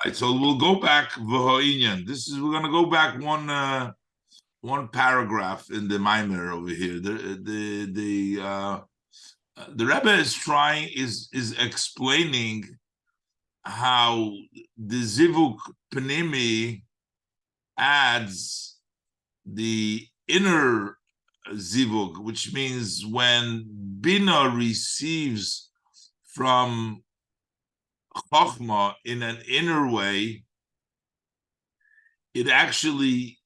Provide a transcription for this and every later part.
Right, so we'll go back v'ho'inyan. We're going to go back one paragraph in the Maimer over here. The Rebbe is explaining how the zivuk pnimi adds the inner zivuk, which means when bina receives from chokhmah in an inner way, it actually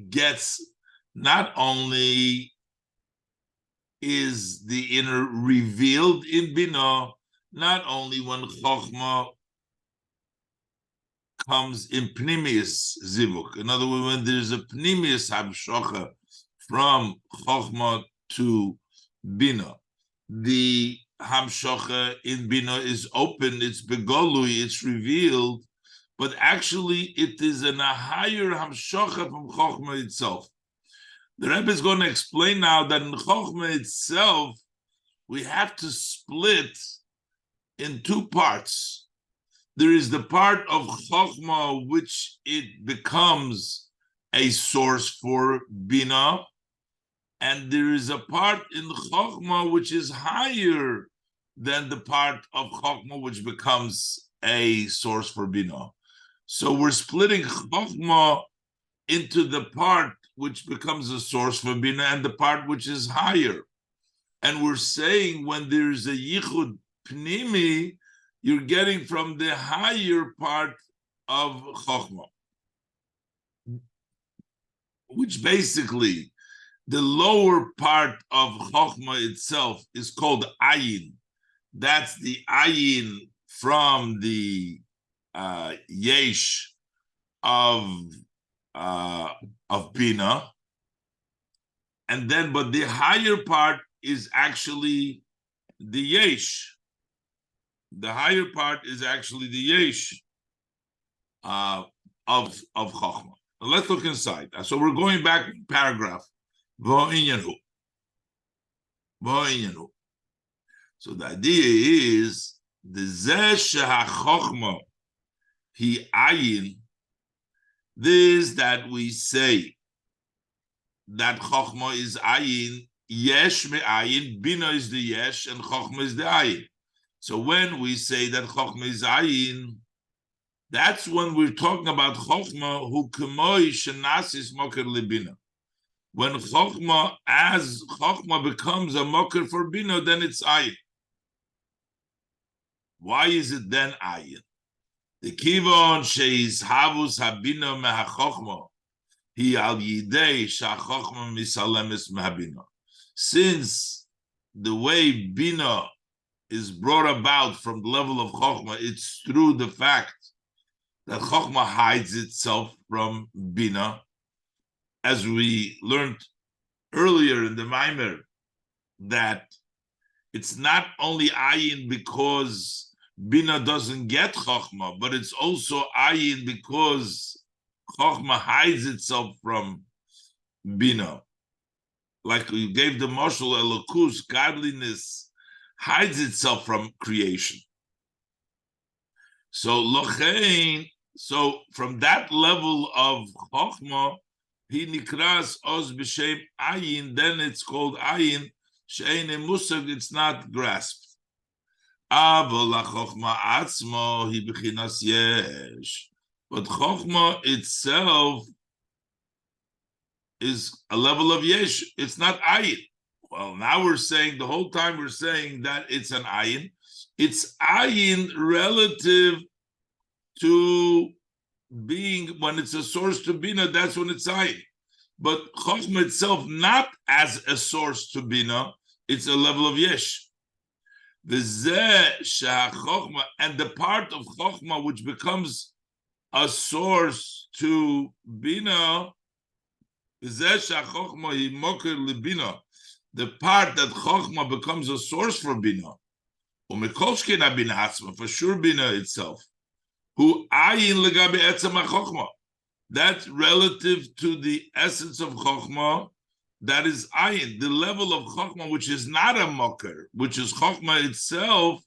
gets not only is the inner revealed in bina, not only when chokhmah comes in pnimius zivuk. In other words, when there's a pnimius hamshocha from chokhmah to bina, the hamshocha in bina is open, it's begolui, it's revealed, but actually it is in a higher hamshocha from chokhmah itself. The Rebbe is going to explain now that in chokhmah itself, we have to split in two parts. There is the part of chokhmah which it becomes a source for bina, and there is a part in chokhmah which is higher than the part of chokhmah which becomes a source for bina. So we're splitting chokhmah into the part which becomes a source for bina and the part which is higher. And we're saying when there's a yichud pnimi, you're getting from the higher part of chokhmah, which basically the lower part of chokhmah itself is called ayin. That's the ayin from the yesh of bina, and then but the higher part is actually the yesh. The higher part is actually the yesh of chokhmah. Now let's look inside. So we're going back to paragraph. V'ho'inyanhu. So the idea is the zeh shehachokhmah hi ayin. This that we say that chokhmah is ayin, yesh me ayin, bina is the yesh, and chokhmah is the ayin. So when we say that chokhmah is ayin, that's when we're talking about chokhmah who k'moi shenasis moker lebina. When chokhmah, as chokhmah becomes a moker for bina, then it's ayin. Why is it then ayin? The kivon sheis havus habina mehachokhmah hi al yidei shachokhmah misalemis mehabina. Since the way bina is brought about from the level of chokhmah, it's through the fact that chokhmah hides itself from bina, as we learned earlier in the Maimer, that it's not only ayin because bina doesn't get chokhmah, but it's also ayin because chokhmah hides itself from bina. Like we gave the mashal elokus, godliness hides itself from creation. So lochein, so from that level of chokhmah, he nikras oz b'shem ayin, then it's called ayin, she'ein musag, it's not grasped. Avol chokhmah atzmo hi b'chinas yesh. But chokhmah itself is a level of yesh. It's not ayin. Well, now we're saying, the whole time we're saying that it's an ayin. It's ayin relative to being, when it's a source to bina, that's when it's ayin. But chokhmah itself, not as a source to bina, it's a level of yesh. The zeh shehachokhmah, and the part of chokhmah which becomes a source to bina, the zeh shehachokhmah hi moker lebina, the part that chokhmah becomes a source for bina, umekolshkina bina hatzma, for sure bina itself, who ayin legabe etzem chokhmah, that's relative to the essence of chokhmah, that is ayin, the level of chokhmah which is not a moker, which is chokhmah itself,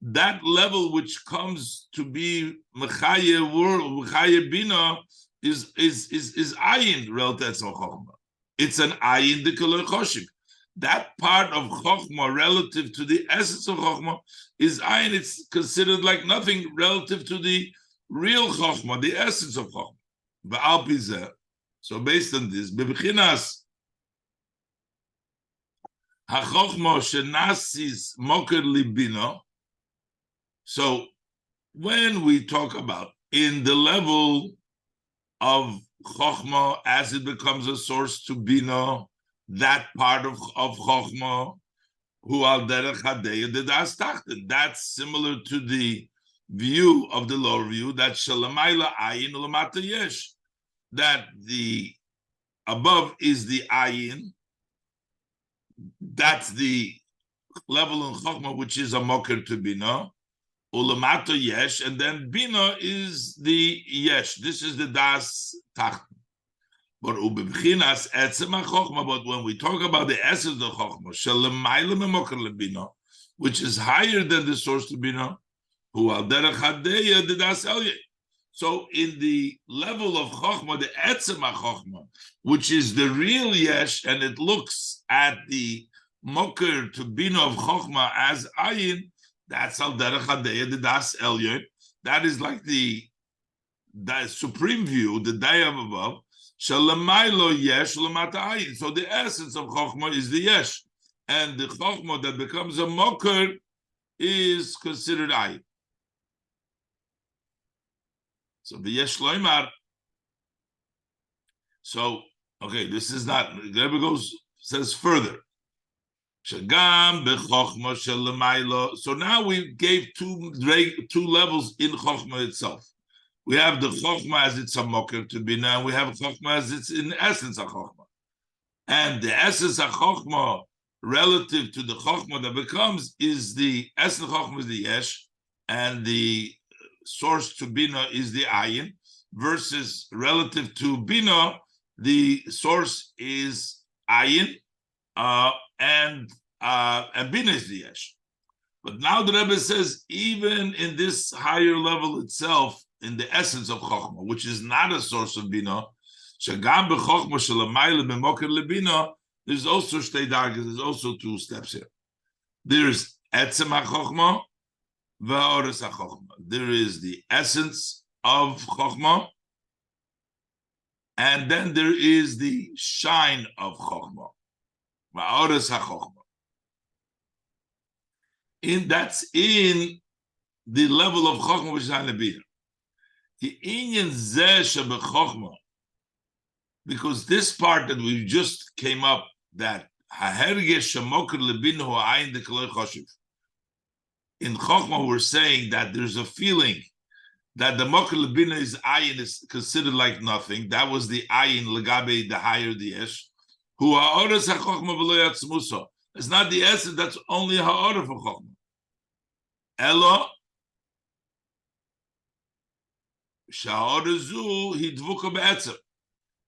that level which comes to be Mechaye world, Mechaye Bina, is Ayin relative to Chokhmah. It's an Ayin de Kolei Choshiv. That part of Chokhmah relative to the essence of Chokhmah is Ayin. It's considered like nothing relative to the real Chokhmah, the essence of Chokhmah. V'al pizeh. So based on this, bebechinas hachokhmah shenasis moker libino. So when we talk about in the level of chokhmah as it becomes a source to bina, that part of chokhmah, hu al derech hadeya dedas tachten. That's similar to the view of the lower view that shalamayla ayin ulamata yesh. That the above is the ayin, that's the level in Chokhmah, which is a moker to bina, ulamato yesh, and then bina is the yesh. This is the das tacht. But ubibchinas etzem Chokhmah. But when we talk about the essence of Chokhmah, shalamayla memoker lebina, which is higher than the source to bina, hu al derech hadeya the das elye. So in the level of Chokhmah, the Etzema Chokhmah, which is the real Yesh, and it looks at the Moker to Bina of Chokhmah as Ayin, that's Al Derech HaDeya, the Das Elyon. That is like the supreme view, the Dayam above. Shalamaylo Yesh Lamata Ayin. So the essence of Chokhmah is the Yesh. And the Chokhmah that becomes a Moker is considered Ayin. So the Yesh Loimar. So okay, this is not. Rebbe goes says further. Shagam bechokma shelamaylo. So now we gave two levels in Chokhmah itself. We have the Chokhmah as it's a moker to be now. We have Chokhmah as it's in essence a Chokhmah, and the essence of Chokhmah relative to the Chokhmah that becomes is the essence of Chokhmah is the Yesh, and the source to Bina is the Ayin, versus relative to Bina, the source is Ayin, and Bina is the Yesh. But now the Rebbe says, even in this higher level itself, in the essence of Chokhmah, which is not a source of Bina, Shagam b'Chokhmah shelamayla b'moker lebina, there's also shtei dargas, there's also two steps here. There's Etzem HaChokhmah, there is the essence of Chokhmah, and then there is the shine of Chokhmah. That's in the level of Chokhmah which is on the Bina. The inyan zeh shebechokmah, because this part that we just came up, that hahergesh shemoker lebina hu ayin de kolei choshev. In Chokhmah, we're saying that there's a feeling that the moker lebina is ayin is considered like nothing. That was the ayin legabe, the higher the yesh. Hu ha'oras ha'chokhmah v'lo yatzmuso. It's not the essence. That's only ha'orah for Chokhmah. Elo sha'orah zu hidvuka be'etzem.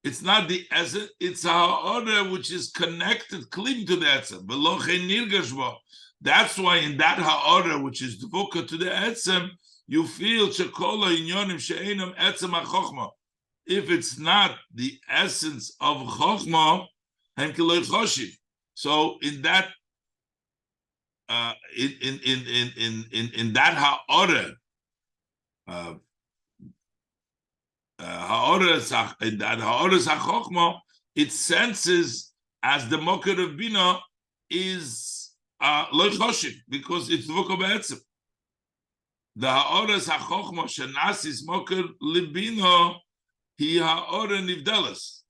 It's not the essence. It's ha'orah which is connected, clean to the etzem. V'lo chen nirgash bo. That's why in that ha'orah, which is dvuka to the etzem, you feel shekola inyonim she'enam etzem ha'chokhmah. If it's not the essence of chokhmah, hen kolei choshev. So in that, in that ha'orah, in that ha'orah ha'chokhmah, it senses as the moker of bina is lo choshev, because it's dvuka be'etzem. The ha'orah ha'chokhmah shenasis moker libina hi ha'orah nivdelas,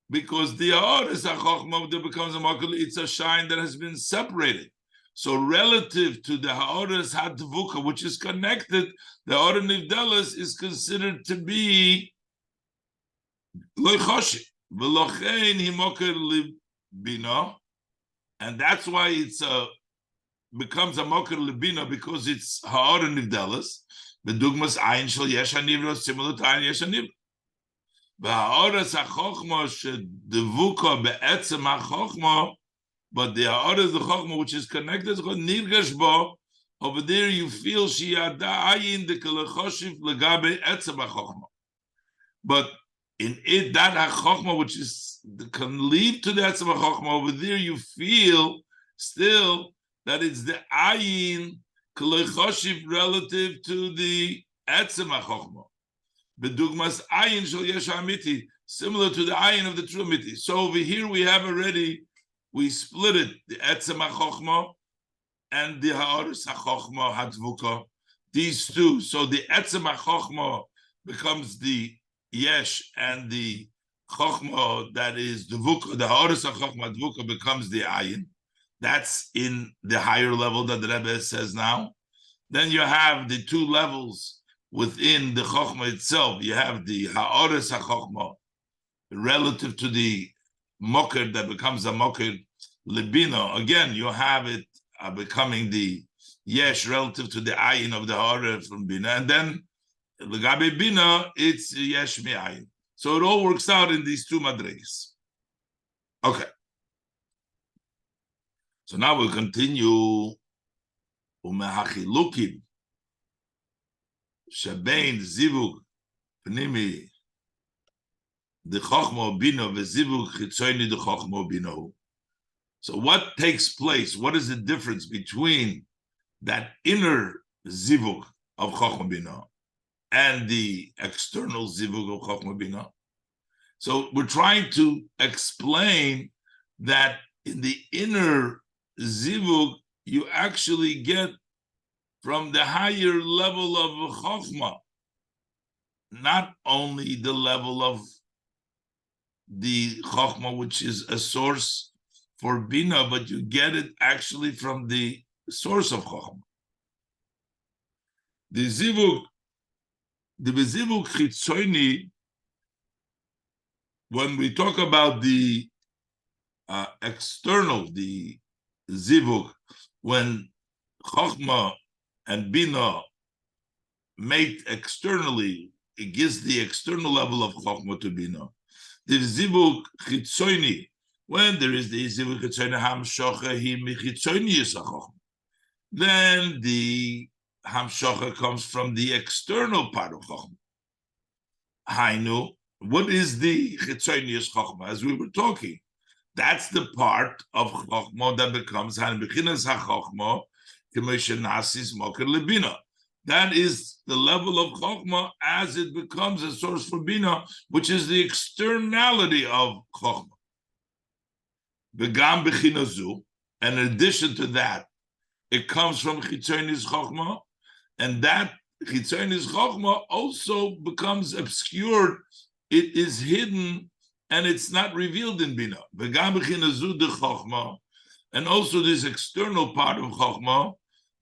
because the ha'orah ha'chokhmah that becomes a moker, it's a shine that has been separated. So relative to the ha'orah ha'dvuka, which is connected, the ha'orah nivdelas is considered to be lo choshev. V'lochein hi moker libina. And that's why it's becomes a moker lebina, because it's ha'orah nivdelas. The dugmas ayin shel yesh hanivra, similar to ayin yesh hanivra. V'ha'orah ha'chokhmah shedevuka be'etzem ha'chokhmah, but the ha'orah the chokhmah which is connected is called nirgash bo Over there, you feel sheyada ayin de kelechoshiv legabe etzem hachochma. But in it, that hachochma, which is can lead to the etzem hachochma, over there, you feel still that it's the ayin kelechoshiv relative to the etzem hachochma. Bedugmas ayin shel yesh amiti, similar to the ayin of the true amiti. So over here, we have already, we split it, the etzem hachochma and the ha'aris hachochma hadvuka, these two. So the etzem hachochma becomes the yesh, and the chochma that is the vuka, the ha'aris hachochma hadvuka becomes the ayin. That's in the higher level that the Rebbe says now. Then you have the two levels within the chochma itself. You have the ha'aris hachochma relative to the moker that becomes a moker libina. Again, you have it becoming the yesh relative to the ayin of the hara from bina, and then legabe bina it's yesh mi ayin. So it all works out in these two madrigas. Okay. So now we'll continue. Umehachilukim shebein zivug pnimi the chochma bina v'zivug chitzoni the chochma bina. So what takes place? What is the difference between that inner zivug of Chochma Bina and the external zivug of Chochma Bina? So we're trying to explain that in the inner zivug, you actually get from the higher level of Chochma, not only the level of the Chochma, which is a source for Bina, but you get it actually from the source of Chochma. The zivug chitzoni, when we talk about the external, the zivug, when Chochma and Bina mate externally, it gives the external level of Chochma to Bina. The zivug chitzoni, when there is the zivug chitzoni hamshocha hi michitzoni yisachochma, then the hamshocha comes from the external part of chochma. Hainu, what is the chitzoni yisachochma? As we were talking, that's the part of chochma that becomes han bechinas hachochma k'moshe nasis moker lebina. That is the level of chochma as it becomes a source for bina, which is the externality of chochma. Begam bechinazu, and in addition to that, it comes from chitzonis chochma, and that chitzonis chochma also becomes obscured. It is hidden, and it's not revealed in bina. Begam bechinazu de chochma, and also this external part of chochma,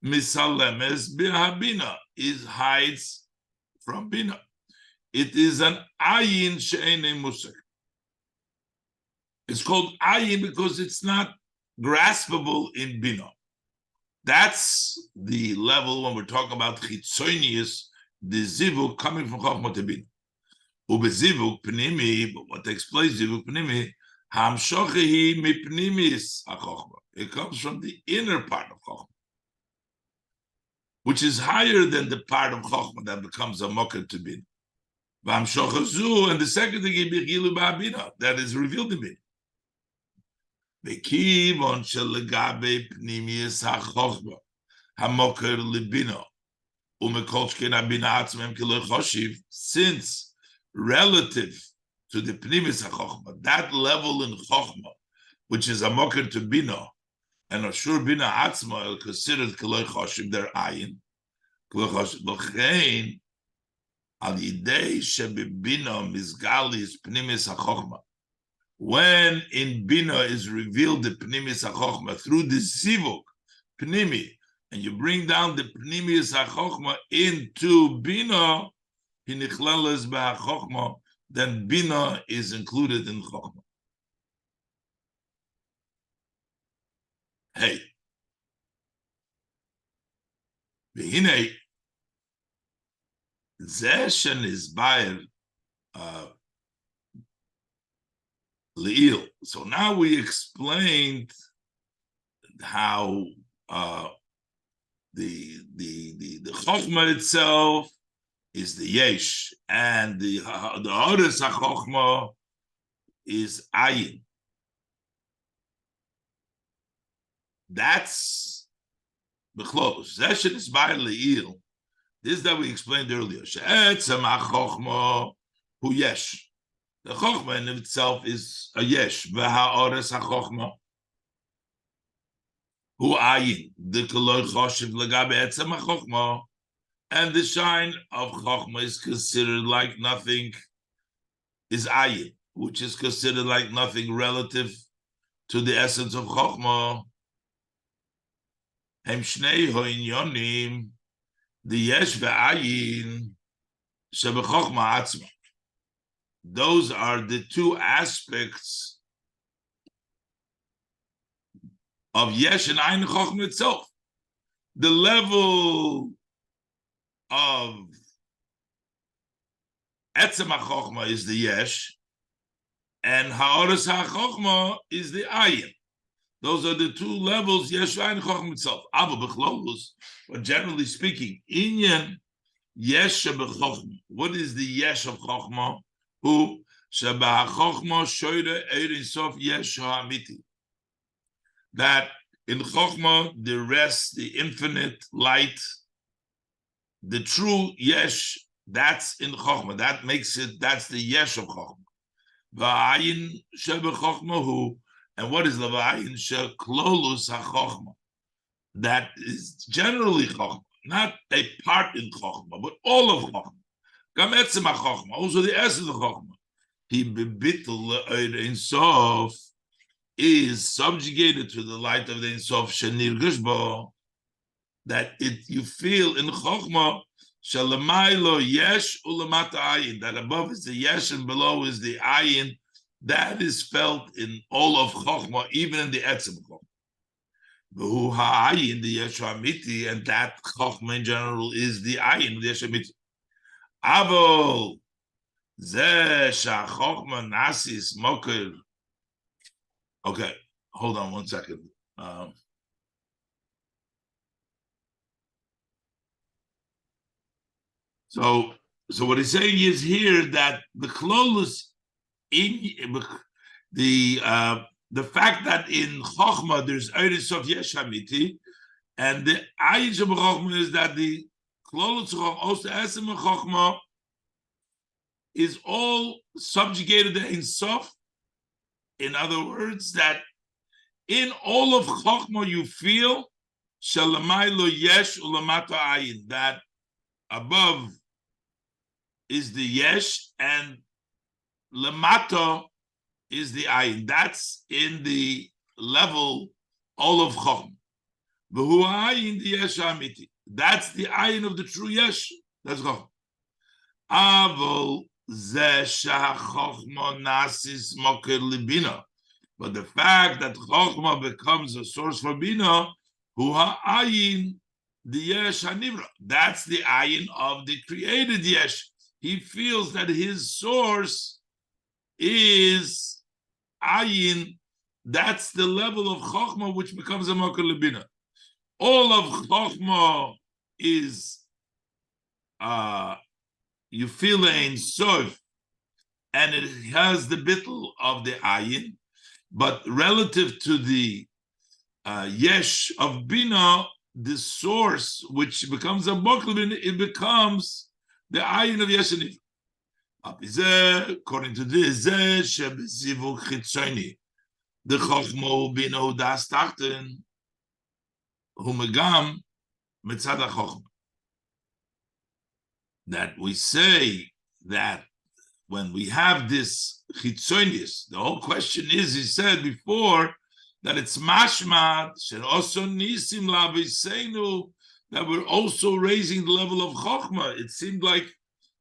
misalemes b'habina, is hides from bina. It is an ayin she'enei musar. It's called ayin because it's not graspable in bina. That's the level when we're talking about chitzonius, the zivug coming from chochma to bina. Ubezivug pnimi, but what takes place zivug pnimi, hamshochehi mipnimis hachochma. It comes from the inner part of chochma, which is higher than the part of chochma that becomes a mocker to bina. V'hamshochezu, and the second thing is bichilu ba'abina, that is revealed in bina. Bekivon shelegabe pnimius hachochma hamoker libina umekolchken abina atzmem kilechoshiv, since relative to the pnimius hachochma, that level in chochma, which is a moker to bina, and ashur bina atzma is considered kilechoshiv their ayin kilechoshiv lochein al yidei shebibina mizgalis pnimius hachochma. When in Bina is revealed the Pnimis HaChochma through the Zivug, Pnimi, and you bring down the Pnimis HaChochma into Bina, then Bina is included in Chochma. Hey. V'hinei, zeh shenizbayer Le'il. So now we explained how Chokhmah itself is the yesh, and the others HaChokhmah is ayin. That's the close. Zeshet is by le'il. This that we explained earlier. She'etzem HaChokhmah hu yesh. The Chokhmah in itself is a yesh. V'ha'ores HaChokhmah hu ayin. The koloi choshev legabe etzem HaChokhmah. And the shine of Chokhmah is considered like nothing, is ayin, which is considered like nothing relative to the essence of Chokhmah. Hem shnei ho'inyonim, the yesh ve'ayin, shebechokhmah atzma. Those are the two aspects of yesh and ayin Chokhmah itself. The level of etzem HaChokhmah is the yesh, and ha'oros HaChokhmah is the ayin. Those are the two levels, yesh and Chokhmah itself. Ava b'chlolus, but generally speaking, inyan yesh shebechokhmah. What is the yesh of Chokhmah? Who shebechokhmah shoyre ein sof yesh ha'amiti. That in Chokhmah there rests the infinite light, the true yesh. That's in Chokhmah. That makes it. That's the yesh of Chokhmah. V'ayin shebechokhmah hu. And what is the v'ayin sheklolus hachokhmah? That is generally Chokhmah, not a part in Chokhmah, but all of Chokhmah. Gam etzem hachokhmah, also the essence of Chokhmah. He bebitul ein sof is subjugated to the light of the ein sof shenirgush bo. That you feel in Chokhmah shalamaylo yesh ulamata ayin. That above is the yesh and below is the ayin. That is felt in all of Chokhmah, even in the etzem Chokhmah. V'hu ha'ayin, the yesh ha'amiti, and that Chokhmah in general is the ayin, the yesh ha'amiti. Avol zeh sha'chokhmah nasis moker. Okay, hold on 1 second. So what he's saying is here that the klolus in the fact that in Chokhmah there's Eiris of Yesh Hamiti, and the Ayin of Chokhmah is that the klolus of also Esem of Chokhmah is all subjugated to Ein Sof. In other words, that in all of Chokhmah you feel Shalamai lo Yesh ulamata Ayin, that above is the Yesh and Lamato is the Ayin. That's in the level all of Chokhmah. V'hu Ayin the Yesh Amiti. That's the Ayin of the true Yesh. That's Chokhmah. Avol zeh sha'chokhmah nasis moker libina. But the fact that Chokhmah becomes a source for Bina, hu ha'ayin the Yesh Hanivra. That's the Ayin of the created Yesh. He feels that his source is Ayin. That's the level of Chokhmah which becomes a Moker Lebina. All of Chokhmah is you feel Ein Sof, and it has the bittul of the Ayin, but relative to the Yesh of Bina, the source which becomes a Moker Lebina, it becomes the Ayin of Yesh Hanivra. According to this, the Chokhmah Bina das Tachten Humegam Mitzad HaChokhmah. That we say that when we have this Chitzonius, the whole question is, he said before, that it's mashmat shel also Nisim Laviseinu, that we're also raising the level of Chokhmah. It seemed like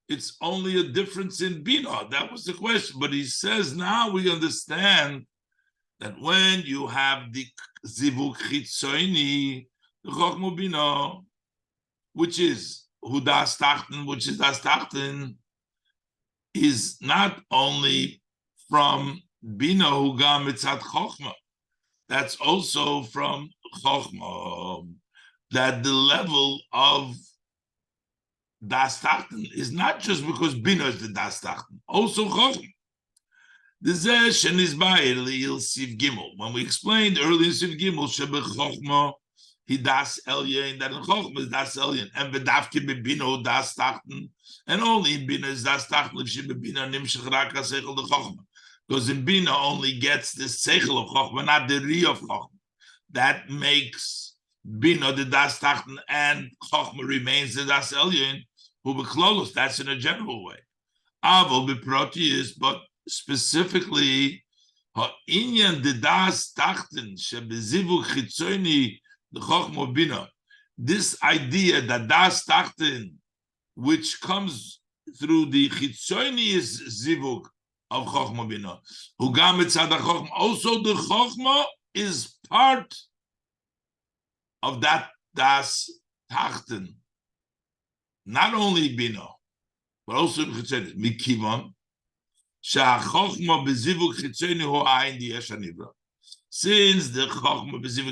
it's only a difference in Bina. That was the question. But he says now we understand that when you have the Zivuk Chitzoni, the Chokhmah Bina, which is Hu Das Tachten, which is Das Tachten, is not only from Bina Hu Gam Mitzad Chokhmah, that's also from Chokhmah. that the level of Das Tachten is not just because Bina is the Das Tachten, also Chochma. When we explained earlier in Siv Gimel, Shebe Chochma, he Das Elyon, that in Chochma is Das Elyon, and Bedavke Bebino Das Tachten, and only in Bina is Das Tachten, if Shebe Bina Nimshach Raka Seichel the Chochma. Because in Bina only gets the Seichel of Chochma, not the Ri of Chochma. That makes Bina the Das Tachten, and Chochma remains the Das Elyon, who Beklolos, that's in a general way. Avol Beproti is, but specifically, ha'inyan de das tachten shebezivuk chitzoni the chochma bina. This idea that das tachten, which comes through the chitzoni, is zivuk of chochma bina. Hugam etzad chochma. Also, the chochma is part of that das tachten. Not only bina, but also chitzoni. Mikivan. Since the Chochma B'zivuk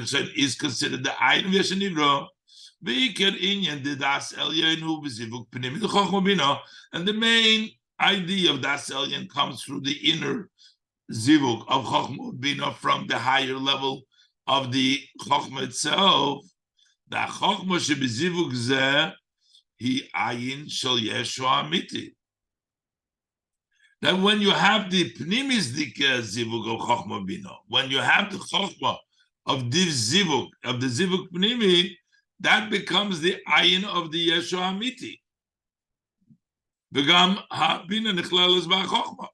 Chitzoni is considered the Ayin of Yeshanivra, V'ikar Inyan de Das Elyon Hu B'zivuk Pnimi the Chochma Bina, and the main idea of Das Elyon comes through the inner Zivuk of Chochma Bina from the higher level of the Chochma itself. The Chochma Sheb'zivuk Zeh Hi Ayin Shel Yeshua Amiti. That when you have the pnimis dika zivuk of chochma bina, when you have the chochma of the zivuk pnimi, that becomes the ayin of the Yeshua Amiti. V'gam ha bina nichlal is ba'chochma,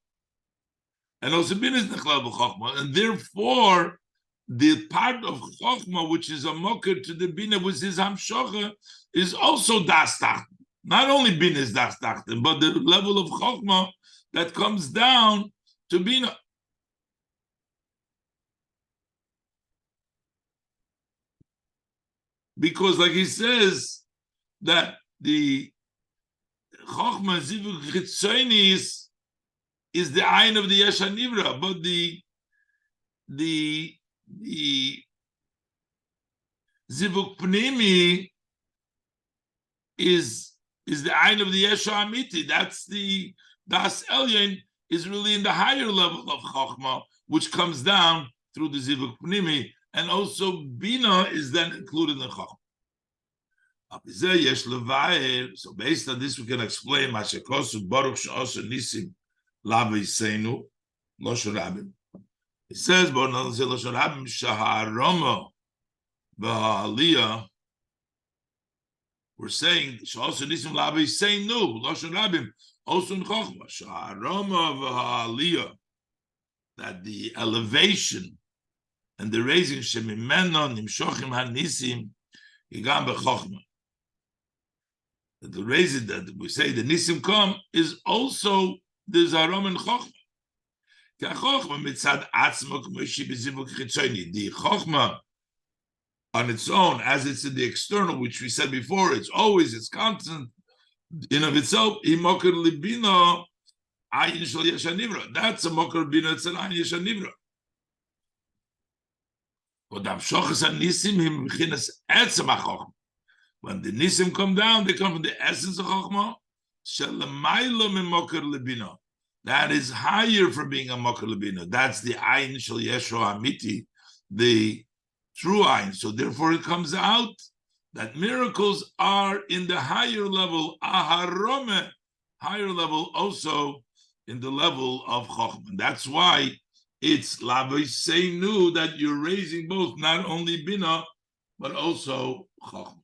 and also bina is nichlal b'chochma, and therefore the part of chochma which is a mocker to the bina, which is hamshocha, is also das tachten. Not only bina is das tachten, but the level of chochma that comes down to Bina. Because like he says, that the Chochma Zivuk Chitzoni is the Ayin of the Yesha Nivra, but the Zivuk Pnimi is the Ayin of the Yesha Amiti. That's the Das Elyon is really in the higher level of Chochma, which comes down through the Zivuk Pnimi, and also Bina is then included in Chochma. So based on this, we can explain Mashakosu Baruch Sha'asa Nissim Laviseinu Loshen Rabim. It says, Loshen Rabim Shaharoma V'Aliyah. We're saying Sha'asa Nissim Laviseinu Loshen Rabim. Also in Chochma, Sha'aroma v'ha'aliyah, that the elevation and the raising shemimeno nimshochim hanisim higam b'chochma. That the raising that we say the nisim come is also the zarom in Chochma. K'chochma mitzad atzmo k'moshi b'zivuk chitzoni. The Chochma on its own, as it's in the external, which we said before, it's constant. In of itself, imokar libina ayin shel yeshanivra. That's a mokar bina. It's an ayin yeshanivra. But amshochas anisim him b'chinas etzem hachochma. When the nisim come down, they come from the essence of chochma. Shelamaylo mimokar libina. That is higher from being a mokar libina. That's the ayin shel Yeshua Amiti, the true ayin. So therefore, it comes out that miracles are in the higher level, aharome, higher level also in the level of Chochmah. That's why it's laviseinu, that you're raising both, not only Bina, but also Chochmah.